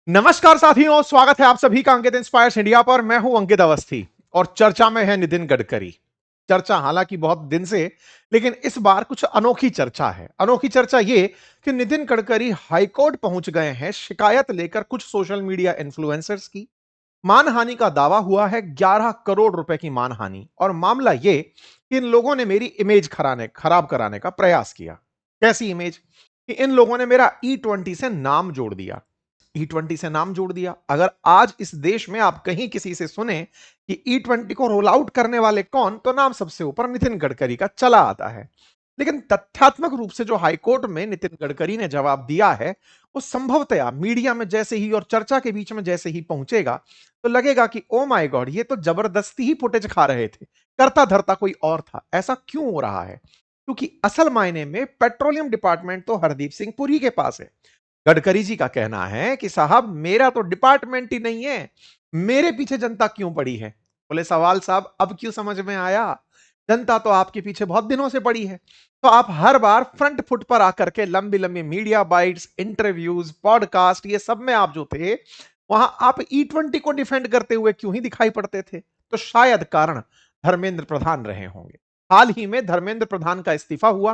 नमस्कार साथियों, स्वागत है आप सभी का अंकित इंस्पायर्स इंडिया पर। मैं हूं अंकित अवस्थी और चर्चा में है नितिन गडकरी। चर्चा हालांकि बहुत दिन से, लेकिन इस बार कुछ अनोखी चर्चा है। अनोखी चर्चा ये कि नितिन गडकरी हाईकोर्ट पहुंच गए हैं शिकायत लेकर कुछ सोशल मीडिया इन्फ्लुएंसर्स की। मानहानि का दावा हुआ है, 11 करोड़ रुपए की मानहानि। और मामला ये कि इन लोगों ने मेरी इमेज खराब कराने का प्रयास किया। कैसी इमेज? कि इन लोगों ने मेरा E20 से नाम जोड़ दिया। E20 से नाम जोड़ दिया। अगर आज इस देश में आप कहीं किसी से सुने कि E20 को रोल आउट करने वाले कौन, तो नाम सबसे ऊपर नितिन गडकरी का चला आता है। लेकिन तथ्यात्मक रूप से जो हाईकोर्ट में नितिन गडकरी ने जवाब दिया है, वो संभवतया मीडिया में जैसे ही और चर्चा के बीच में जैसे ही पहुंचेगा, तो लगेगा कि ओ माय गॉड, ये तो जबरदस्ती ही फुटेज खा रहे थे, करता धरता कोई और था। ऐसा क्यों हो रहा है? क्योंकि असल मायने में पेट्रोलियम डिपार्टमेंट तो हरदीप सिंह पुरी के पास है। गडकरी जी का कहना है कि साहब, मेरा तो डिपार्टमेंट ही नहीं है, मेरे पीछे जनता क्यों पड़ी है? बोले सवाल साहब अब क्यों समझ में आया? जनता तो आपके पीछे बहुत दिनों से पड़ी है। तो आप हर बार फ्रंट फुट पर आकर के लंबी लंबी मीडिया बाइट्स, इंटरव्यूज, पॉडकास्ट, ये सब में आप जो थे, वहां आप E20 को डिफेंड करते हुए क्यों ही दिखाई पड़ते थे? तो शायद कारण धर्मेंद्र प्रधान रहे होंगे। हाल ही में धर्मेंद्र प्रधान का इस्तीफा हुआ,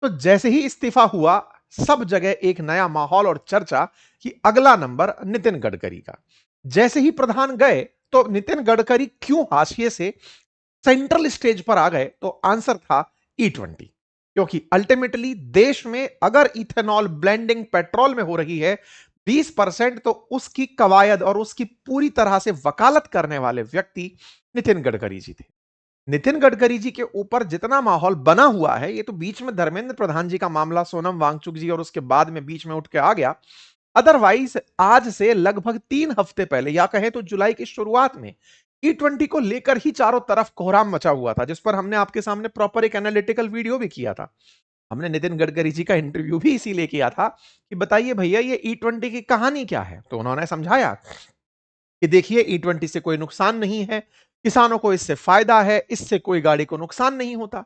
तो जैसे ही इस्तीफा हुआ, सब जगह एक नया माहौल और चर्चा कि अगला नंबर नितिन गडकरी का। जैसे ही प्रधान गए, तो नितिन गडकरी क्यों हाशिए से सेंट्रल स्टेज पर आ गए? तो आंसर था E20। क्योंकि अल्टीमेटली देश में अगर इथेनॉल ब्लेंडिंग पेट्रोल में हो रही है 20%, तो उसकी कवायद और उसकी पूरी तरह से वकालत करने वाले व्यक्ति नितिन गडकरी जी थे। नितिन गडकरी जी के ऊपर जितना माहौल बना हुआ है, ये तो बीच में धर्मेंद्र प्रधान जी का मामला, सोनम वांगचुक जी, और उसके बाद में बीच में उठ के आ गया। अदरवाइज आज से लगभग 3 हफ्ते पहले, या कहें तो जुलाई की शुरुआत में, E20 को लेकर ही चारों तरफ कोहराम मचा हुआ था, जिस पर हमने आपके सामने प्रॉपर एक एनालिटिकल वीडियो भी किया था। हमने नितिन गडकरी जी का इंटरव्यू भी इसीलिए किया था कि बताइए भैया, ये E20 की कहानी क्या है? तो उन्होंने समझाया कि देखिए, E20 से कोई नुकसान नहीं है, किसानों को इससे फायदा है, इससे कोई गाड़ी को नुकसान नहीं होता।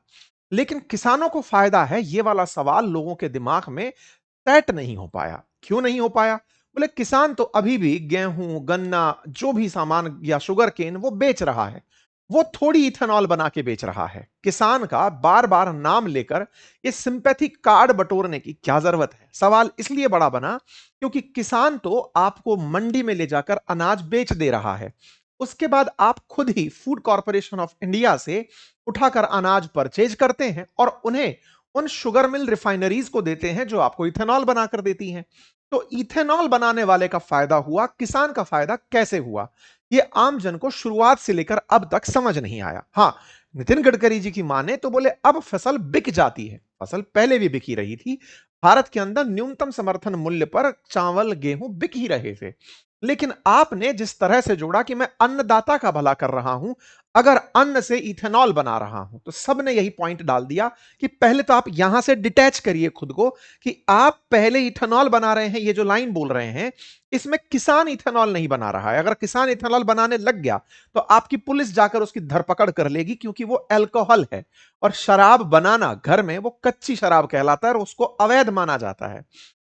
लेकिन किसानों को फायदा है, ये वाला सवाल लोगों के दिमाग में सेट नहीं हो पाया। क्यों नहीं हो पाया? बोले किसान तो अभी भी गेहूं, गन्ना, जो भी सामान या शुगर केन वो बेच रहा है, वो थोड़ी इथेनॉल बना के बेच रहा है। किसान का बार बार नाम लेकर ये सिंपैथी कार्ड बटोरने की क्या जरूरत है? सवाल इसलिए बड़ा बना क्योंकि किसान तो आपको मंडी में ले जाकर अनाज बेच दे रहा है। उसके बाद आप खुद ही फूड कॉर्पोरेशन ऑफ इंडिया से उठाकर अनाज परचेज करते हैं और उन्हें उन शुगर मिल रिफाइनरीज को देते हैं, जो आपको इथेनॉल बनाकर देती हैं। तो इथेनॉल बनाने वाले का फायदा हुआ, किसान का फायदा कैसे हुआ? ये आम जन को शुरुआत से लेकर अब तक समझ नहीं आया। हाँ, नितिन गडकरी जी की माने तो बोले अब फसल बिक जाती है। फसल पहले भी बिकी रही थी। भारत के अंदर न्यूनतम समर्थन मूल्य पर चावल, गेहूं बिक ही रहे थे। लेकिन आपने जिस तरह से जोड़ा कि मैं अन्नदाता का भला कर रहा हूं, अगर अन्न से इथेनॉल बना रहा हूं, तो सबने यही पॉइंट डाल दिया कि पहले तो आप यहां से डिटैच करिए खुद को कि आप पहले इथेनॉल बना रहे हैं। ये जो लाइन बोल रहे हैं, इसमें किसान इथेनॉल नहीं बना रहा है। अगर किसान इथेनॉल बनाने लग गया, तो आपकी पुलिस जाकर उसकी धरपकड़ कर लेगी, क्योंकि वो अल्कोहल है। और शराब बनाना घर में वो कच्ची शराब कहलाता है और उसको अवैध माना जाता है।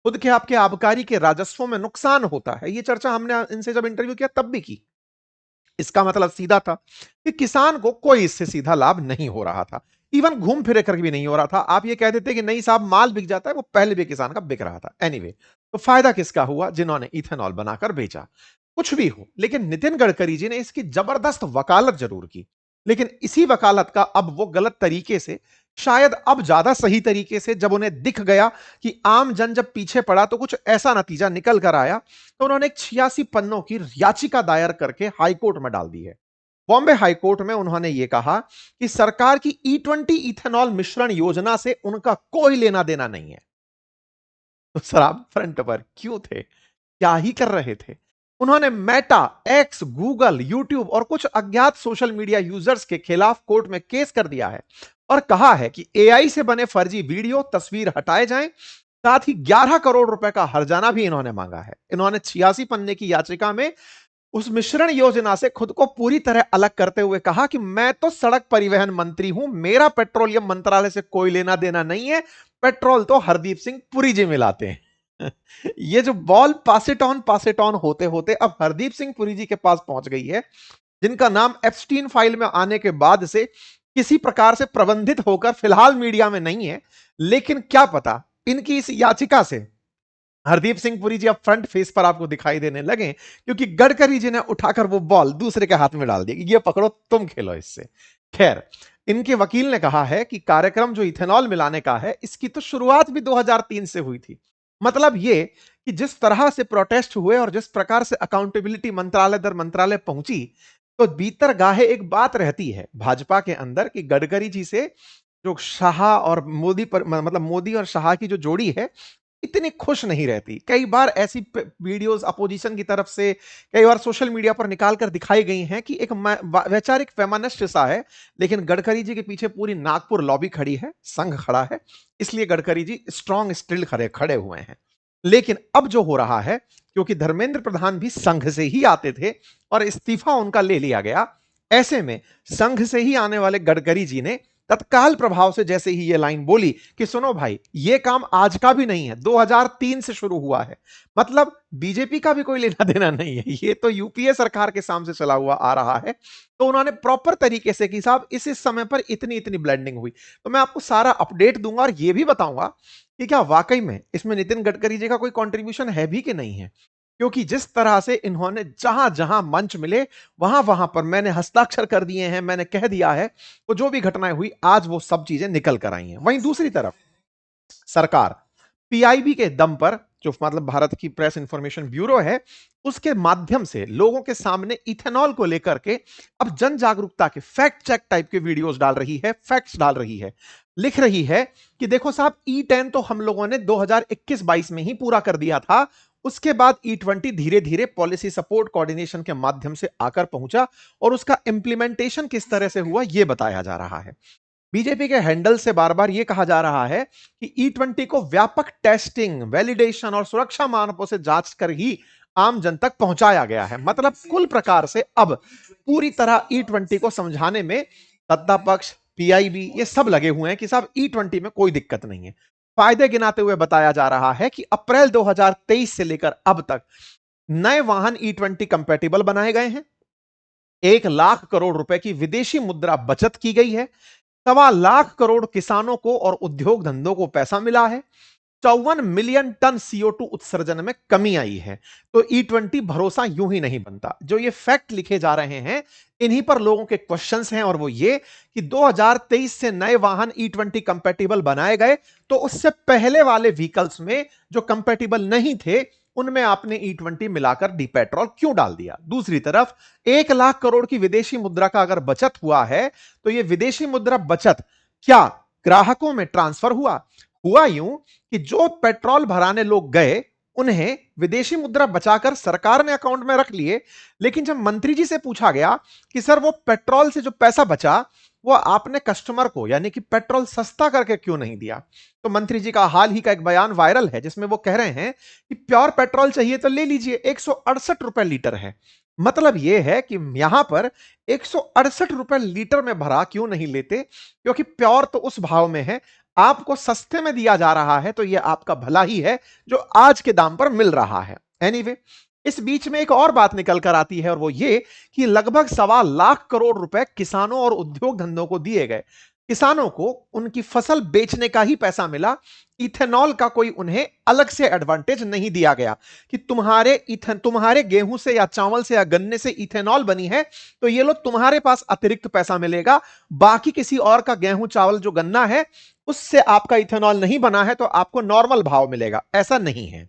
खुद के आपके आबकारी के राजस्वों में नुकसान होता है। ये चर्चा हमने इनसे जब इंटरव्यू किया तब भी की। इसका मतलब सीधा था कि किसान को कोई इससे सीधा लाभ नहीं हो रहा था। इवन घूम फिरे कर भी नहीं हो रहा था। आप ये कह देते कि नहीं साहब, माल बिक जाता है, वो पहले भी किसान का बिक रहा था। एनीवे, तो फायदा किसका हुआ? जिन्होंने इथेनॉल बनाकर बेचा। कुछ भी हो, लेकिन नितिन गडकरी जी ने इसकी जबरदस्त वकालत जरूर की। लेकिन इसी वकालत का अब वो गलत तरीके से, शायद अब ज्यादा सही तरीके से, जब उन्हें दिख गया कि आम जन जब पीछे पड़ा तो कुछ ऐसा नतीजा निकल कर आया, तो उन्होंने एक 86 पन्नों की याचिका दायर करके हाईकोर्ट में डाल दी है। बॉम्बे हाईकोर्ट में उन्होंने यह कहा कि सरकार की E20 इथेनॉल मिश्रण योजना से उनका कोई लेना देना नहीं है। तो सर, आप फ्रंट पर क्यों थे? क्या ही कर रहे थे? उन्होंने मेटा, एक्स, गूगल, यूट्यूब और कुछ अज्ञात सोशल मीडिया यूजर्स के खिलाफ कोर्ट में केस कर दिया है और कहा है कि AI से बने फर्जी वीडियो, तस्वीर हटाए जाएं। साथ ही 11 करोड़ रुपए का हर्जाना भी इन्होंने मांगा है। इन्होंने 86 पन्ने की याचिका में उस मिश्रण योजना से खुद को पूरी तरह अलग करते हुए कहा कि मैं तो सड़क परिवहन मंत्री हूं, मेरा पेट्रोलियम मंत्रालय से कोई लेना देना नहीं है, पेट्रोल तो हरदीप सिंह पुरी जी मिलाते हैं। ये जो बॉल पास इट ऑन होते होते अब हरदीप सिंह पुरी जी के पास पहुंच गई है, जिनका नाम एप्स्टीन फाइल में आने के बाद से किसी प्रकार से प्रबंधित होकर फिलहाल मीडिया में नहीं है, लेकिन क्या पता इनकी इस याचिका से हरदीप सिंह पुरी जी अब फ्रंट फेस पर आपको दिखाई देने लगे, क्योंकि गडकरी जी ने उठाकर वो बॉल दूसरे के हाथ में डाल दी, ये पकड़ो तुम खेलो इससे। खैर, इनके वकील ने कहा है कि कार्यक्रम जो इथेनॉल मिलाने का है, इसकी तो शुरुआत भी 2003 से हुई थी। मतलब ये कि जिस तरह से प्रोटेस्ट हुए और जिस प्रकार से अकाउंटेबिलिटी मंत्रालय दर मंत्रालय पहुंची, तो भीतर गाहे एक बात रहती है भाजपा के अंदर कि गडकरी जी से जो शाह और मोदी पर मतलब मोदी और शाह की जो जोड़ी है, इतनी खुश नहीं रहती। कई बार ऐसी वीडियोस अपोजिशन की तरफ से कई बार सोशल मीडिया पर निकाल कर दिखाई गई हैं कि एक वैचारिक फेमिनिस्ट सा है, लेकिन गडकरी जी के पीछे पूरी नागपुर लॉबी खड़ी है, संघ खड़ा है, इसलिए गडकरी जी स्ट्रांग स्टिल खड़े खड़े हुए हैं। लेकिन अब जो हो रहा है, क्योंकि धर्मेंद्र प्रधान भी संघ से ही आते थे और इस्तीफा उनका ले लिया गया, ऐसे में संघ से ही आने वाले गडकरी जी ने तत्काल प्रभाव से जैसे ही ये लाइन बोली कि सुनो भाई, ये काम आज का भी नहीं है, 2003 से शुरू हुआ है, मतलब बीजेपी का भी कोई लेना देना नहीं है, ये तो यूपीए सरकार के सामने चला हुआ आ रहा है। तो उन्होंने प्रॉपर तरीके से कि साहब इस समय पर इतनी इतनी ब्लेंडिंग हुई, तो मैं आपको सारा अपडेट दूंगा और ये भी बताऊंगा कि क्या वाकई में इसमें नितिन गडकरी जी का कोई कंट्रीब्यूशन है भी कि नहीं है। क्योंकि जिस तरह से इन्होंने जहां जहां मंच मिले वहां वहां पर मैंने हस्ताक्षर कर दिए हैं, मैंने कह दिया है, वो जो भी घटनाएं हुई आज वो सब चीजें निकल कर आई हैं। वहीं दूसरी तरफ सरकार पीआईबी के दम पर, जो मतलब भारत की प्रेस इंफॉर्मेशन ब्यूरो है, उसके माध्यम से लोगों के सामने इथेनॉल को लेकर के अब जन जागरूकता के फैक्ट चेक टाइप के वीडियोस डाल रही है, फैक्ट्स डाल रही है, लिख रही है कि देखो साहब ई10 तो हम लोगों ने 2021-22 में ही पूरा कर दिया था, उसके बाद ई20 धीरे धीरे पॉलिसी सपोर्ट कोऑर्डिनेशन के माध्यम से आकर पहुंचा और उसका इंप्लीमेंटेशन किस तरह से हुआ यह बताया जा रहा है। बीजेपी के हैंडल से बार बार यह कहा जा रहा है कि ई20 को व्यापक टेस्टिंग, वैलिडेशन और सुरक्षा मानकों से जांच कर ही आम जन तक पहुंचाया गया है। मतलब कुल प्रकार से अब पूरी तरह ई20 को समझाने में सत्ता पक्ष, पीआईबी ये सब लगे हुए हैं कि साहब ई20 में कोई दिक्कत नहीं है। फायदे गिनाते हुए बताया जा रहा है कि अप्रैल 2023 से लेकर अब तक नए वाहन ई20 कंपैटिबल बनाए गए हैं, 1 लाख करोड़ रुपए की विदेशी मुद्रा बचत की गई है, 1.25 करोड़ किसानों को और उद्योग धंधों को पैसा मिला है, 54 मिलियन टन CO2 उत्सर्जन में कमी आई है। तो ई20 भरोसा यूं ही नहीं बनता। जो ये फैक्ट लिखे जा रहे हैं, इन्हीं पर लोगों के क्वेश्चंस हैं और वो ये कि 2023 से नए वाहन ई20 कंपैटिबल बनाए गए, तो उससे पहले वाले व्हीकल्स में जो कंपैटिबल नहीं थे, उनमें आपने ई20 मिलाकर डी पेट्रोल क्यों डाल दिया। दूसरी तरफ 1 लाख करोड़ की विदेशी मुद्रा का अगर बचत हुआ है, तो यह विदेशी मुद्रा बचत क्या ग्राहकों में ट्रांसफर हुआ? हुआ यूं कि जो पेट्रोल भराने लोग गए, उन्हें विदेशी मुद्रा बचाकर सरकार ने अकाउंट में रख लिए, लेकिन जब मंत्री जी से पूछा गया कि सर वो पेट्रोल से जो पैसा बचा, वो आपने कस्टमर को यानी कि पेट्रोल सस्ता करके क्यों नहीं दिया, तो मंत्री जी का हाल ही का एक बयान वायरल है जिसमें वो कह रहे हैं कि प्योर पेट्रोल चाहिए तो ले लीजिए, 168 रुपए लीटर है। मतलब यह है कि यहां पर 168 रुपए लीटर में भरा क्यों नहीं लेते, क्योंकि प्योर तो उस भाव में है, आपको सस्ते में दिया जा रहा है, तो यह आपका भला ही है जो आज के दाम पर मिल रहा है। एनीवे, इस बीच में एक और बात निकल कर आती है और वो ये कि लगभग 1.25 करोड़ रुपए किसानों और उद्योग धंधों को दिए गए। किसानों को उनकी फसल बेचने का ही पैसा मिला, इथेनॉल का कोई उन्हें अलग से एडवांटेज नहीं दिया गया कि तुम्हारे गेहूं से या चावल से या गन्ने से इथेनॉल बनी है, तो ये लो तुम्हारे पास अतिरिक्त पैसा मिलेगा, बाकी किसी और का गेहूं चावल जो गन्ना है उससे आपका इथेनॉल नहीं बना है तो आपको नॉर्मल भाव मिलेगा। ऐसा नहीं है।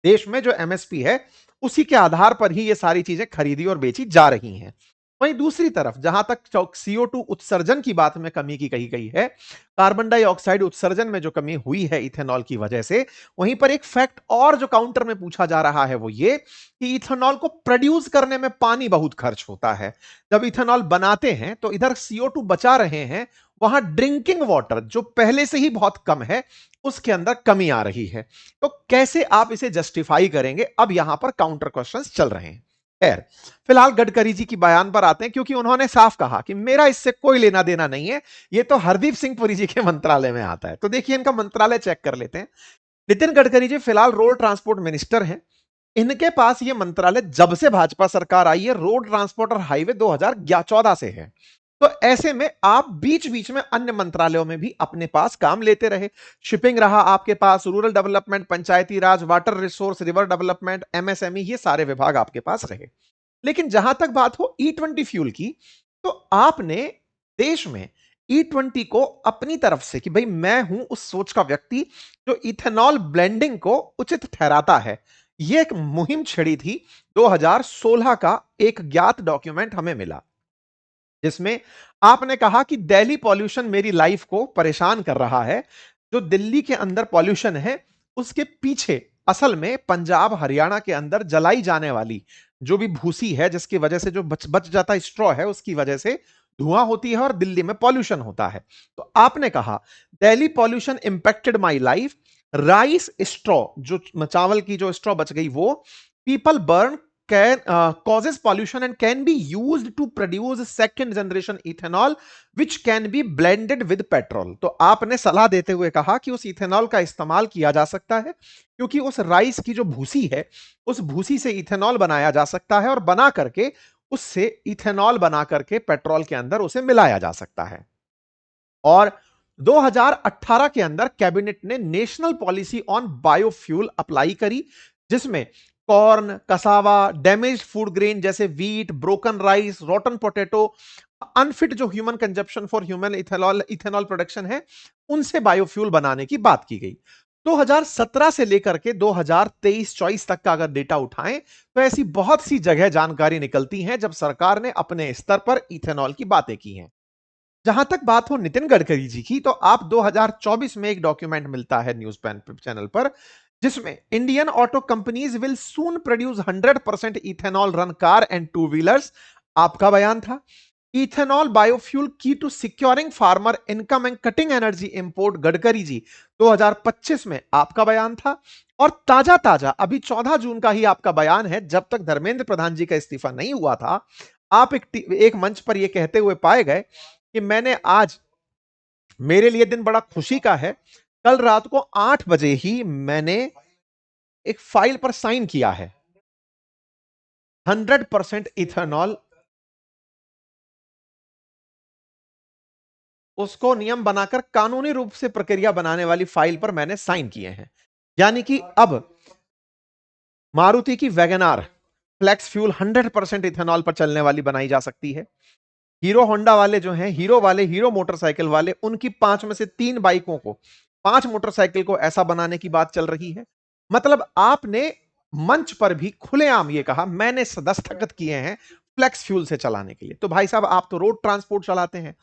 देश में जो एमएसपी है उसी के आधार पर ही ये सारी चीजें खरीदी और बेची जा रही हैं। वहीं दूसरी तरफ जहां तक CO2 उत्सर्जन की बात में कमी की कही गई है, कार्बन डाइऑक्साइड उत्सर्जन में जो कमी हुई है इथेनॉल की वजह से, वहीं पर एक फैक्ट और जो काउंटर में पूछा जा रहा है वो ये कि इथेनॉल को प्रोड्यूस करने में पानी बहुत खर्च होता है। जब इथेनॉल बनाते हैं तो इधर CO2 बचा रहे हैं, वहां ड्रिंकिंग वाटर जो पहले से ही बहुत कम है उसके अंदर कमी आ रही है। तो कैसे आप इसे जस्टिफाई करेंगे? अब यहां पर काउंटर क्वेश्चंस चल रहे हैं। खैर, फिलहाल गडकरी जी की बयान पर आते हैं, क्योंकि उन्होंने साफ कहा कि मेरा इससे कोई लेना देना नहीं है, ये तो हरदीप सिंह पुरी जी के मंत्रालय में आता है। तो देखिए इनका मंत्रालय चेक कर लेते हैं। नितिन गडकरी जी फिलहाल रोड ट्रांसपोर्ट मिनिस्टर हैं। इनके पास ये मंत्रालय जब से भाजपा सरकार आई है, रोड ट्रांसपोर्ट और हाईवे 2014 से है। तो ऐसे में आप बीच बीच में अन्य मंत्रालयों में भी अपने पास काम लेते रहे। शिपिंग रहा आपके पास, rural development, Panchayati Raj, water resource, river development, MSME, ये सारे विभाग आपके पास रहे। लेकिन जहां तक बात हो E20 फ्यूल की, तो आपने देश में E20 को अपनी तरफ से कि भाई मैं हूं उस सोच का व्यक्ति जो इथेनॉल ब्लेंडिंग को उचित ठहराता है, यह एक मुहिम छिड़ी थी। 2016 का एक ज्ञात डॉक्यूमेंट हमें मिला जिसमें आपने कहा कि दिल्ली पॉल्यूशन मेरी लाइफ को परेशान कर रहा है। जो दिल्ली के अंदर पॉल्यूशन है उसके पीछे असल में पंजाब हरियाणा के अंदर जलाई जाने वाली जो भी भूसी है, जिसकी वजह से जो बच जाता स्ट्रॉ है, उसकी वजह से धुआं होती है और दिल्ली में पॉल्यूशन होता है। तो आपने कहा Delhi pollution impacted my life, rice straw, जो चावल की जो स्ट्रॉ बच गई वो, people burn can causes pollution and can be used to produce second generation ethanol which can be blended with petrol। तो आपने सलाह देते हुए कहा कि उस इथेनॉल का इस्तेमाल किया जा सकता है क्योंकि उस राइस की जो भूसी है उस भूसी से इथेनॉल बनाया जा सकता है और बना करके उससे इथेनॉल बना करके पेट्रोल के अंदर उसे मिलाया जा सकता है। और 2018 के अंदर कैबिनेट ने national policy on biofuel apply करी, जिसमें corn, cassava, damaged food grain जैसे wheat, broken rice, rotten potato, unfit जो human consumption for human ethanol ethanol production है, उनसे बायोफ्यूल बनाने की बात की गई। 2017 से लेकर के 2023-24 तक का अगर डेटा उठाएं तो ऐसी बहुत सी जगह जानकारी निकलती हैं जब सरकार ने अपने स्तर पर इथेनॉल की बातें की हैं। जहां तक बात हो नितिन गडकरी जी की, तो आप 2024 में एक डॉक्यूमेंट मिलता है न्यूज चैनल पर जिसमें Indian auto companies will soon produce 100% ethanol run car and two wheelers. आपका बयान था इथेनॉल बायोफ्यूल की to securing farmer income and cutting energy import, Gadkari ji 2025 में आपका बयान था। और ताजा ताजा अभी 14 जून का ही आपका बयान है, जब तक धर्मेंद्र प्रधान जी का इस्तीफा नहीं हुआ था, आप एक मंच पर यह कहते हुए पाए गए कि मैंने आज, मेरे लिए दिन बड़ा खुशी का है, कल रात को 8 बजे ही मैंने एक फाइल पर साइन किया है 100% इथेनॉल, उसको नियम बनाकर कानूनी रूप से प्रक्रिया बनाने वाली फाइल पर मैंने साइन किए हैं। यानी कि अब मारुति की वैगनार फ्लेक्स फ्यूल 100% इथेनॉल पर चलने वाली बनाई जा सकती है। हीरो होंडा वाले जो हैं, हीरो वाले, हीरो मोटरसाइकिल वाले, उनकी 5 में से 3 बाइकों को, 5 मोटरसाइकिल को ऐसा बनाने की बात चल रही है। मतलब आपने मंच पर भी खुलेआम ये कहा मैंने दस्तखत किए हैं फ्लेक्स फ्यूल से चलाने के लिए। तो भाई साहब आप तो रोड ट्रांसपोर्ट चलाते हैं,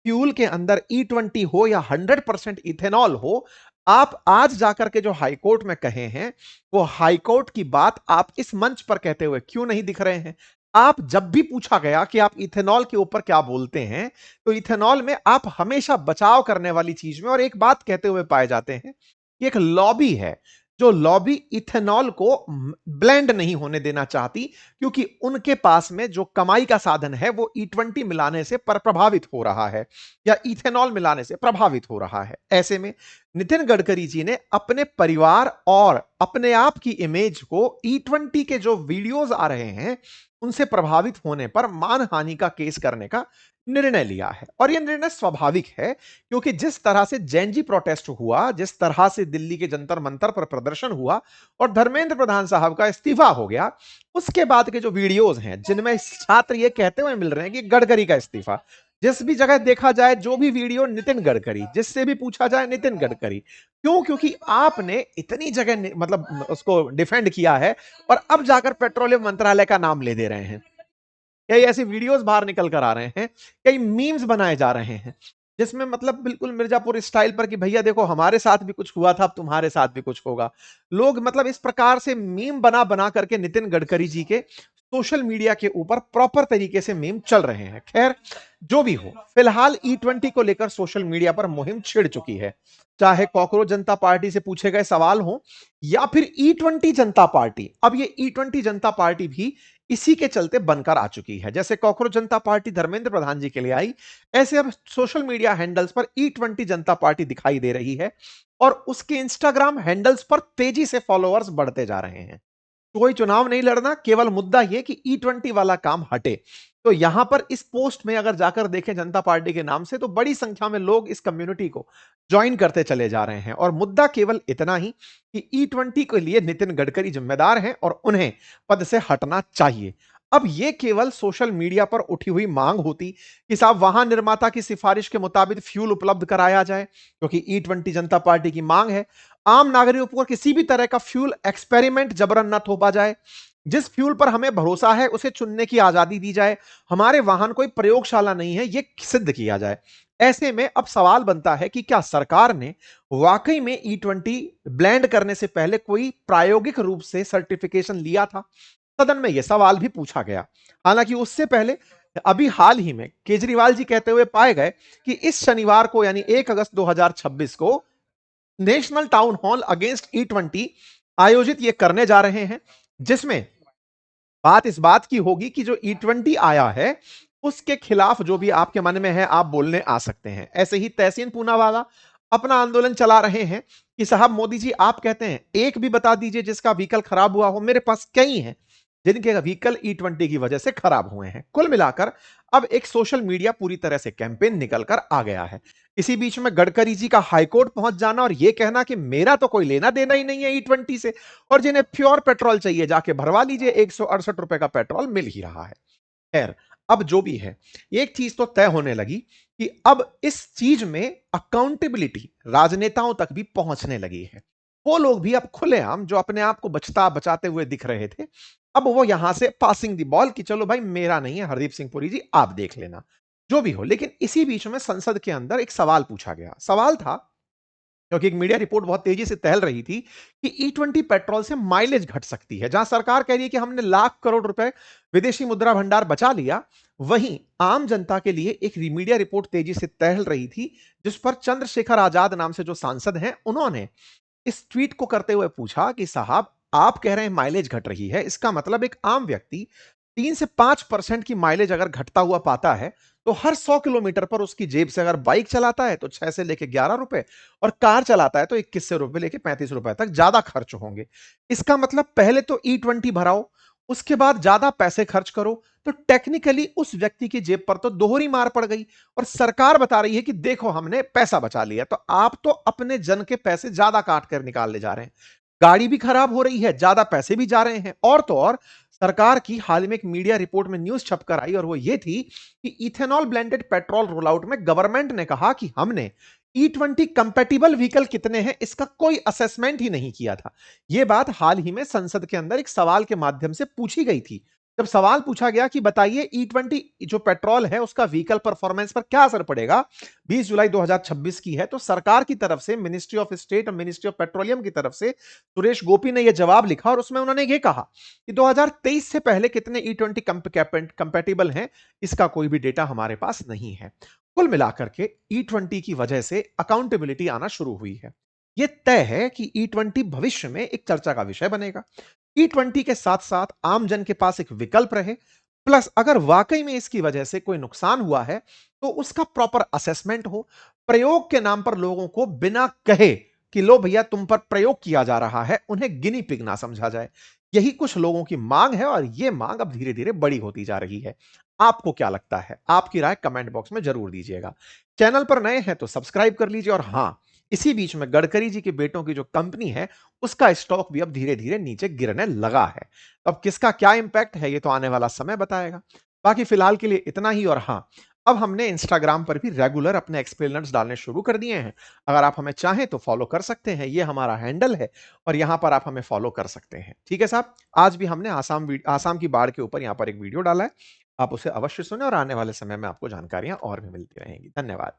फ्यूल के अंदर E20 हो या 100% इथेनॉल हो, आप आज जाकर के जो हाईकोर्ट में कहे हैं वो हाईकोर्ट की बात आप इस मंच पर कहते हुए क्यों नहीं दिख रहे हैं? आप जब भी पूछा गया कि आप इथेनॉल के ऊपर क्या बोलते हैं, तो इथेनॉल में आप हमेशा बचाव करने वाली चीज में और एक बात कहते हुए पाए जाते हैं कि एक लॉबी है, जो लॉबी इथेनॉल को ब्लेंड नहीं होने देना चाहती क्योंकि उनके पास में जो कमाई का साधन है वो E20 मिलाने से प्रभावित हो रहा है या इथेनॉल मिलाने से प्रभावित हो रहा है। ऐसे में नितिन गडकरी जी ने अपने परिवार और अपने आप की इमेज को E20 के जो वीडियोस आ रहे हैं उनसे प्रभावित होने पर मानहानि का केस करने का निर्णय लिया है। और यह निर्णय स्वाभाविक है क्योंकि जिस तरह से जैनजी प्रोटेस्ट हुआ, जिस तरह से दिल्ली के जंतर मंतर पर प्रदर्शन हुआ और धर्मेंद्र प्रधान साहब का इस्तीफा हो गया, उसके बाद के जो वीडियोस हैं जिनमें छात्र ये कहते हुए मिल रहे हैं कि गडकरी का इस्तीफा, जिस भी जगह देखा जाए जो भी वीडियो नितिन गडकरी, जिससे भी पूछा जाए नितिन गडकरी। क्यों? क्योंकि आपने इतनी जगह मतलब उसको डिफेंड किया है और अब जाकर पेट्रोलियम मंत्रालय का नाम ले दे रहे हैं। कई ऐसी वीडियोस बाहर निकल कर आ रहे हैं, कई मीम्स बनाए जा रहे हैं जिसमें मतलब बिल्कुल मिर्जापुर स्टाइल पर कि भैया देखो हमारे साथ भी कुछ हुआ था, अब तुम्हारे साथ भी कुछ होगा। लोग मतलब इस प्रकार से मीम बना बना करके नितिन गडकरी जी के सोशल मीडिया के ऊपर प्रॉपर तरीके से मीम चल रहे हैं। खैर, जो भी हो, फिलहाल E20 को लेकर सोशल मीडिया पर मुहिम छिड़ चुकी है। चाहे कॉकरोच जनता पार्टी से पूछे गए सवाल हो या फिर E20 जनता पार्टी, अब ये E20 जनता पार्टी भी इसी के चलते बनकर आ चुकी है। जैसे कॉकरोच जनता पार्टी धर्मेंद्र प्रधान जी के लिए आई, ऐसे अब सोशल मीडिया हैंडल्स पर E20 जनता पार्टी दिखाई दे रही है और उसके इंस्टाग्राम हैंडल्स पर तेजी से फॉलोअर्स बढ़ते जा रहे हैं। कोई चुनाव नहीं लड़ना, केवल मुद्दा यह कि E20 वाला काम हटे। तो यहां पर इस पोस्ट में अगर जाकर देखें जनता पार्टी के नाम से, तो बड़ी संख्या में लोग इस कम्युनिटी को ज्वाइन करते चले जा रहे हैं और मुद्दा केवल इतना ही कि E20 के लिए नितिन गडकरी जिम्मेदार हैं और उन्हें पद से हटना चाहिए। अब यह केवल सोशल मीडिया पर उठी हुई मांग होती कि साहब वहां निर्माता की सिफारिश के मुताबिक फ्यूल उपलब्ध कराया जाए, क्योंकि E20 जनता पार्टी की मांग है आम नागरिकों पर किसी भी तरह का फ्यूल एक्सपेरिमेंट जबरन न थोपा जाए, जिस फ्यूल पर हमें भरोसा है उसे चुनने की आजादी दी जाए, हमारे वाहन कोई प्रयोगशाला नहीं है, यह सिद्ध किया जाए। ऐसे में अब सवाल बनता है कि क्या सरकार ने वाकई में E20 ब्लेंड करने से पहले कोई प्रायोगिक रूप से सर्टिफिकेशन लिया था? सदन में यह सवाल भी पूछा गया। हालांकि उससे पहले अभी हाल ही में केजरीवाल जी कहते हुए पाए गए कि इस शनिवार को यानी 1 अगस्त 2026 को national town hall against E20 आयोजित ये करने जा रहे हैं, जिसमें बात इस बात की होगी कि जो E20 आया है उसके खिलाफ जो भी आपके मन में है आप बोलने आ सकते हैं। ऐसे ही तहसीन पूनावाला अपना आंदोलन चला रहे हैं कि साहब मोदी जी आप कहते हैं एक भी बता दीजिए जिसका व्हीकल खराब हुआ हो, मेरे पास कई हैं जिनके व्हीकल E20 की वजह से खराब हुए हैं। कुल मिलाकर अब एक सोशल मीडिया पूरी तरह से कैंपेन निकलकर आ गया है। इसी बीच में गडकरी जी का हाईकोर्ट पहुंच जाना और यह कहना कि मेरा तो कोई लेना देना ही नहीं है E20 से, और जिन्हें प्योर पेट्रोल चाहिए जाके भरवा लीजिए, ₹168 का पेट्रोल मिल ही रहा है। खैर, अब जो भी है, एक चीज तो तय होने लगी कि अब इस चीज में अकाउंटेबिलिटी राजनेताओं तक भी पहुंचने लगी है। वो लोग भी अब खुलेआम जो अपने आप को बचाते हुए दिख रहे थे, अब वो यहां से पासिंग दी बॉल कि चलो भाई मेरा नहीं है, हरदीप सिंह पुरी जी आप देख लेना। जो भी हो, लेकिन इसी बीच में संसद के अंदर एक सवाल पूछा गया। सवाल था, क्योंकि एक मीडिया रिपोर्ट बहुत तेजी से टहल रही थी कि E20 पेट्रोल से माइलेज घट सकती है। जहां सरकार कह रही है कि हमने लाख करोड़ रुपए विदेशी मुद्रा भंडार बचा लिया, वहीं आम जनता के लिए एक मीडिया रिपोर्ट तेजी से टहल रही थी, जिस पर चंद्रशेखर आजाद नाम से जो सांसद हैं, उन्होंने इस ट्वीट को करते हुए पूछा कि साहब आप कह रहे हैं माइलेज घट रही है, इसका मतलब एक आम व्यक्ति 3 से 5% की माइलेज अगर घटता हुआ पाता है तो हर 100 किलोमीटर पर उसकी जेब से अगर बाइक चलाता है तो 6 से लेके 11 रुपए और कार चलाता है तो 21 से रुपए लेके 35 रुपए तक ज्यादा खर्च होंगे। इसका मतलब पहले तो E20 भराओ, उसके बाद ज्यादा पैसे खर्च करो, तो टेक्निकली उस व्यक्ति की जेब पर तो दोहरी मार पड़ गई। और सरकार बता रही है कि देखो हमने पैसा बचा लिया, तो आप तो अपने जन के पैसे ज्यादा काट कर निकाल ले जा रहे हैं। गाड़ी भी खराब हो रही है, ज्यादा पैसे भी जा रहे हैं, और तो और सरकार की हाल में एक मीडिया रिपोर्ट में न्यूज छपकर आई और वो ये थी कि ethanol blended petrol roll out में गवर्नमेंट ने कहा कि हमने E20 कंपैटिबल व्हीकल कितने हैं इसका कोई असेसमेंट ही नहीं किया था। यह बात हाल ही में संसद के अंदर एक सवाल के माध्यम से पूछी गई थी। जब सवाल पूछा गया कि बताइए E20 जो पेट्रोल है उसका व्हीकल परफॉर्मेंस पर क्या असर पड़ेगा, 20 जुलाई 2026 की है, तो सरकार की तरफ से मिनिस्ट्री ऑफ स्टेट और मिनिस्ट्री ऑफ पेट्रोलियम की तरफ से सुरेश गोपी ने यह जवाब लिखा और उसमें उन्होंने यह कहा कि 2023 से पहले कितने E20 कंपैटिबल हैं इसका कोई भी डेटा हमारे पास नहीं है। कुल मिलाकर के E20 की वजह से अकाउंटेबिलिटी आना शुरू हुई है। यह तय है कि E20 भविष्य में एक चर्चा का विषय बनेगा। E20 के साथ साथ आम जन के पास एक विकल्प रहे, प्लस अगर वाकई में इसकी वजह से कोई नुकसान हुआ है तो उसका प्रॉपर असेसमेंट हो। प्रयोग के नाम पर लोगों को बिना कहे कि लो भैया तुम पर प्रयोग किया जा रहा है, उन्हें गिनी पिग ना समझा जाए। यही कुछ लोगों की मांग है और यह मांग अब धीरे धीरे बड़ी होती जा रही है। आपको क्या लगता है? आपकी राय कमेंट बॉक्स में जरूर दीजिएगा। चैनल पर नए हैं तो सब्सक्राइब कर लीजिए। और हां, इसी बीच में गडकरी जी के बेटों की जो कंपनी है उसका स्टॉक भी अब धीरे धीरे नीचे गिरने लगा है। अब किसका क्या इंपैक्ट है ये तो आने वाला समय बताएगा। बाकी फिलहाल के लिए इतना ही। और हां, अब हमने इंस्टाग्राम पर भी रेगुलर अपने एक्सप्लेनर्स डालने शुरू कर दिए हैं। अगर आप हमें चाहें तो फॉलो कर सकते हैं, ये हमारा हैंडल है और यहां पर आप हमें फॉलो कर सकते हैं। ठीक है साहब, आज भी हमने आसाम की बाढ़ के ऊपर यहां पर एक वीडियो डाला है, आप उसे अवश्य सुने और आने वाले समय में आपको जानकारियां और भी मिलती रहेंगी। धन्यवाद।